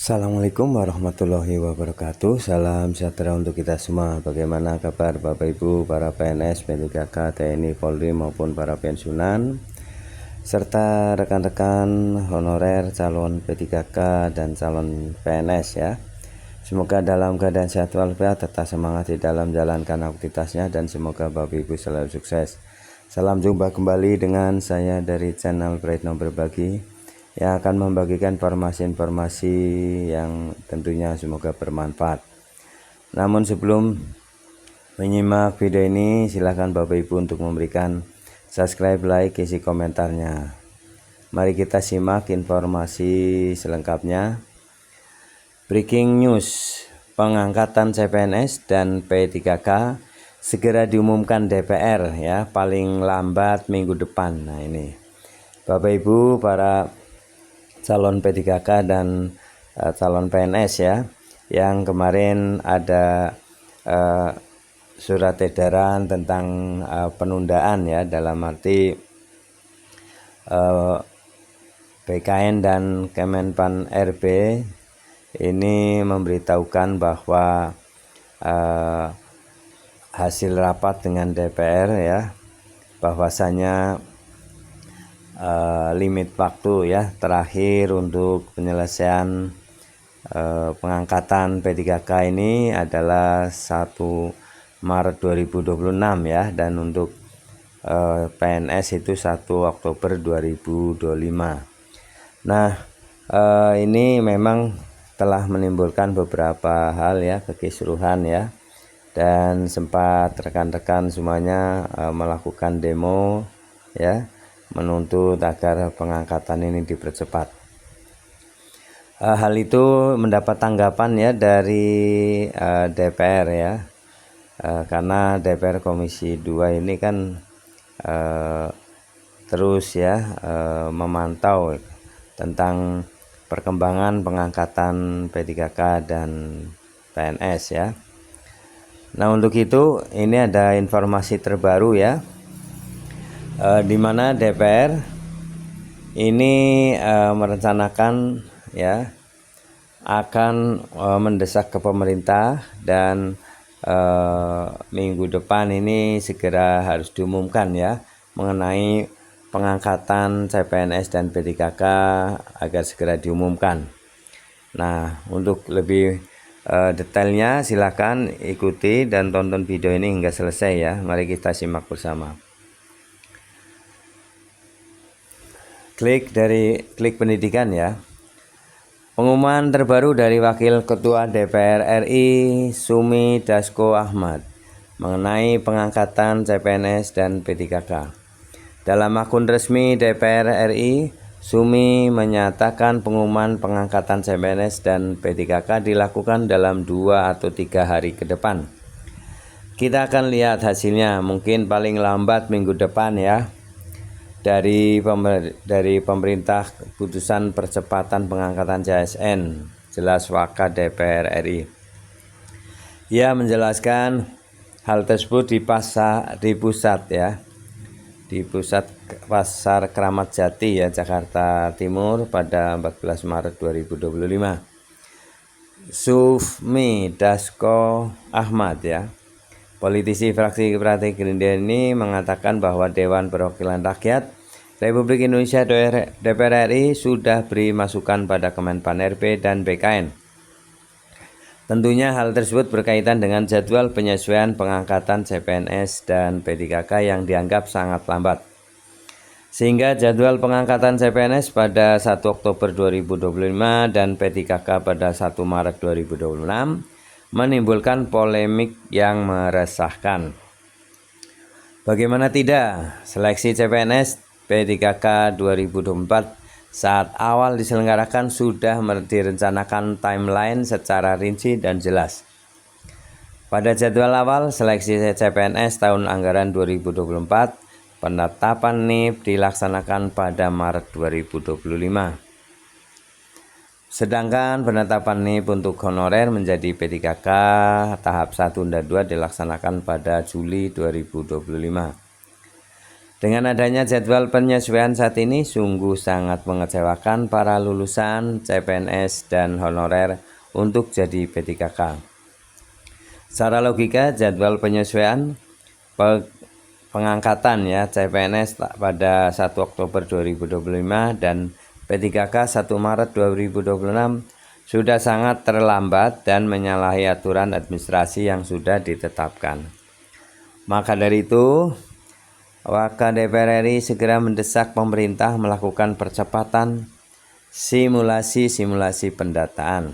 Assalamualaikum warahmatullahi wabarakatuh. Salam sejahtera untuk kita semua. Bagaimana kabar Bapak Ibu, para PNS, P3K, TNI, Polri maupun para pensiunan, serta rekan-rekan honorer calon P3K dan calon PNS ya. Semoga dalam keadaan sehat walafiat, tetap semangat di dalam menjalankan aktivitasnya, dan semoga Bapak Ibu selalu sukses. Salam jumpa kembali dengan saya dari channel Praetno Berbagi yang akan membagikan informasi-informasi yang tentunya semoga bermanfaat. Namun sebelum menyimak video ini, silakan Bapak Ibu untuk memberikan subscribe, like, isi komentarnya. Mari kita simak informasi selengkapnya. Breaking news, pengangkatan CPNS dan P3K segera diumumkan DPR ya, paling lambat minggu depan. Nah ini Bapak Ibu para calon P3K dan calon PNS ya, yang kemarin ada surat edaran tentang penundaan ya, dalam arti BKN dan Kemenpan RB ini memberitahukan bahwa hasil rapat dengan DPR ya, bahwasanya limit waktu ya terakhir untuk penyelesaian pengangkatan P3K ini adalah 1 Maret 2026 ya, dan untuk PNS itu 1 Oktober 2025. Nah ini memang telah menimbulkan beberapa hal ya, kekisruhan ya, dan sempat rekan-rekan semuanya melakukan demo ya, menuntut agar pengangkatan ini dipercepat. Hal itu mendapat tanggapan ya dari DPR ya, karena DPR Komisi 2 ini kan terus ya memantau tentang perkembangan pengangkatan P3K dan PNS ya. Nah untuk itu ini ada informasi terbaru ya, di mana DPR ini merencanakan ya akan mendesak ke pemerintah, dan minggu depan ini segera harus diumumkan ya mengenai pengangkatan CPNS dan P3K agar segera diumumkan. Nah untuk lebih detailnya silakan ikuti dan tonton video ini hingga selesai ya. Mari kita simak bersama. Klik pendidikan ya. Pengumuman terbaru dari Wakil Ketua DPR RI Sumi Dasko Ahmad mengenai pengangkatan CPNS dan P3K. Dalam akun resmi DPR RI, Sumi menyatakan pengumuman pengangkatan CPNS dan P3K dilakukan dalam 2 atau 3 hari ke depan. Kita akan lihat hasilnya mungkin paling lambat minggu depan ya. Dari pemerintah keputusan percepatan pengangkatan CSN, jelas Waka DPR RI. Ia menjelaskan hal tersebut di pusat ya, di pusat Pasar Kramat Jati ya, Jakarta Timur pada 14 Maret 2025. Sumi Dasko Ahmad ya, politisi fraksi Partai Gerindra ini mengatakan bahwa Dewan Perwakilan Rakyat Republik Indonesia DPR RI sudah beri masukan pada Kemenpan RB dan BKN. Tentunya hal tersebut berkaitan dengan jadwal penyesuaian pengangkatan CPNS dan P3K yang dianggap sangat lambat. Sehingga jadwal pengangkatan CPNS pada 1 Oktober 2025 dan P3K pada 1 Maret 2026 menimbulkan polemik yang meresahkan. Bagaimana tidak, seleksi CPNS P3K 2024 saat awal diselenggarakan sudah direncanakan timeline secara rinci dan jelas. Pada jadwal awal seleksi CPNS tahun anggaran 2024, penetapan NIP dilaksanakan pada Maret 2025. Sedangkan penetapan NIP untuk honorer menjadi P3K tahap 1 dan 2 dilaksanakan pada Juli 2025. Dengan adanya jadwal penyesuaian saat ini sungguh sangat mengecewakan para lulusan CPNS dan honorer untuk jadi P3K. Secara logika jadwal penyesuaian pengangkatan ya CPNS pada 1 Oktober 2025 dan P3K 1 Maret 2026 sudah sangat terlambat dan menyalahi aturan administrasi yang sudah ditetapkan. Maka dari itu, Wakil DPR RI segera mendesak pemerintah melakukan percepatan simulasi pendataan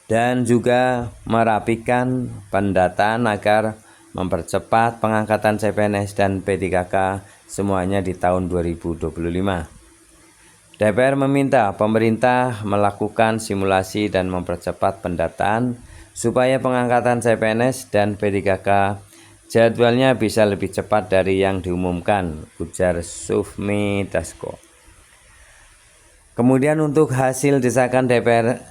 dan juga merapikan pendataan agar mempercepat pengangkatan CPNS dan P3K semuanya di tahun 2025. DPR meminta pemerintah melakukan simulasi dan mempercepat pendataan supaya pengangkatan CPNS dan P3K jadwalnya bisa lebih cepat dari yang diumumkan, ujar Sufmi Dasko. Kemudian untuk hasil desakan DPR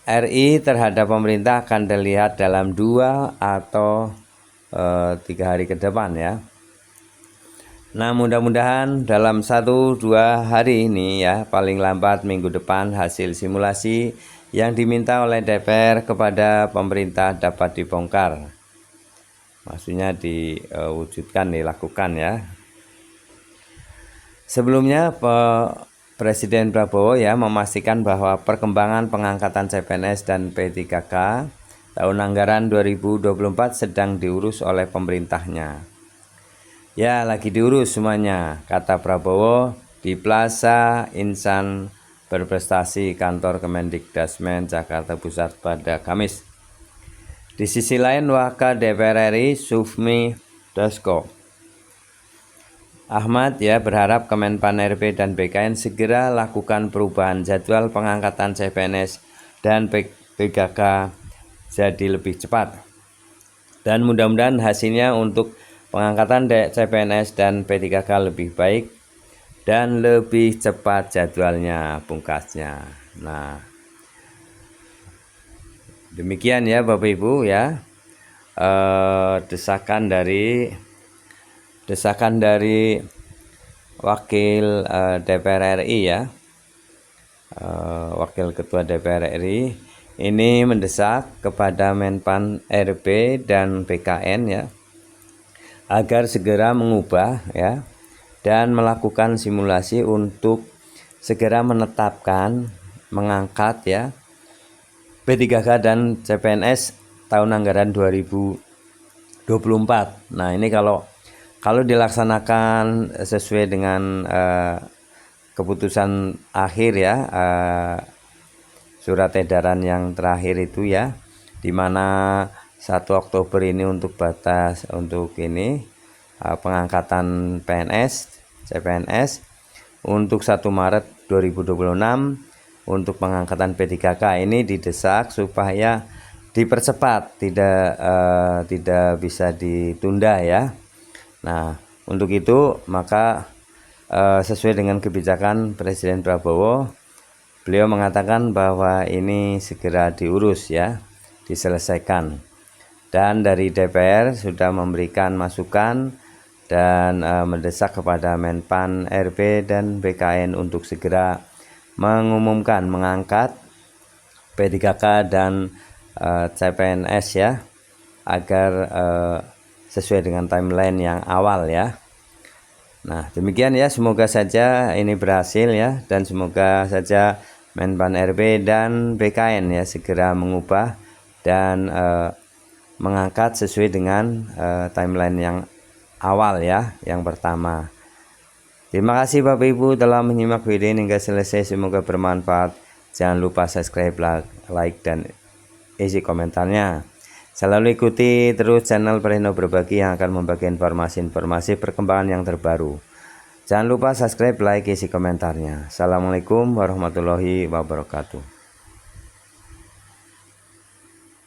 RI terhadap pemerintah akan dilihat dalam 2 atau 3 hari ke depan ya. Nah, mudah-mudahan dalam 1-2 hari ini ya, paling lambat minggu depan hasil simulasi yang diminta oleh DPR kepada pemerintah dapat dibongkar. Maksudnya diwujudkan, dilakukan ya. Sebelumnya Presiden Prabowo ya memastikan bahwa perkembangan pengangkatan CPNS dan P3K tahun anggaran 2024 sedang diurus oleh pemerintahnya. Ya, lagi diurus semuanya, kata Prabowo di Plaza Insan Berprestasi Kantor Kemendikdasmen Jakarta Pusat pada Kamis. Di sisi lain, Wakil DPR RI Sufmi Dasko Ahmad ya berharap Kemenpan RB dan BKN segera lakukan perubahan jadwal pengangkatan CPNS dan P3K jadi lebih cepat. Dan mudah-mudahan hasilnya untuk pengangkatan CPNS dan P3K lebih baik dan lebih cepat jadwalnya, pungkasnya. Nah, demikian ya Bapak Ibu ya, desakan dari Wakil DPR RI ya, Wakil Ketua DPR RI ini mendesak kepada Menpan RB dan BKN ya agar segera mengubah ya dan melakukan simulasi untuk segera menetapkan mengangkat ya P3K dan CPNS tahun anggaran 2024. Nah, ini kalau dilaksanakan sesuai dengan keputusan akhir ya, surat edaran yang terakhir itu ya, di mana 1 Oktober ini untuk batas untuk ini pengangkatan PNS, CPNS, untuk 1 Maret 2026 untuk pengangkatan P3K ini didesak supaya dipercepat, tidak bisa ditunda ya. Nah, untuk itu maka sesuai dengan kebijakan Presiden Prabowo, beliau mengatakan bahwa ini segera diurus ya, diselesaikan. Dan dari DPR sudah memberikan masukan dan mendesak kepada Menpan RB dan BKN untuk segera mengumumkan mengangkat P3K dan CPNS ya, agar sesuai dengan timeline yang awal ya. Nah, demikian ya, semoga saja ini berhasil ya, dan semoga saja Menpan RB dan BKN ya segera mengubah dan mengangkat sesuai dengan timeline yang awal ya, yang pertama. Terima kasih Bapak Ibu telah menyimak video ini hingga selesai, semoga bermanfaat. Jangan lupa subscribe, like, dan isi komentarnya. Selalu ikuti terus channel Prihendo Berbagi yang akan membagi informasi-informasi perkembangan yang terbaru. Jangan lupa subscribe, like, isi komentarnya. Assalamualaikum warahmatullahi wabarakatuh.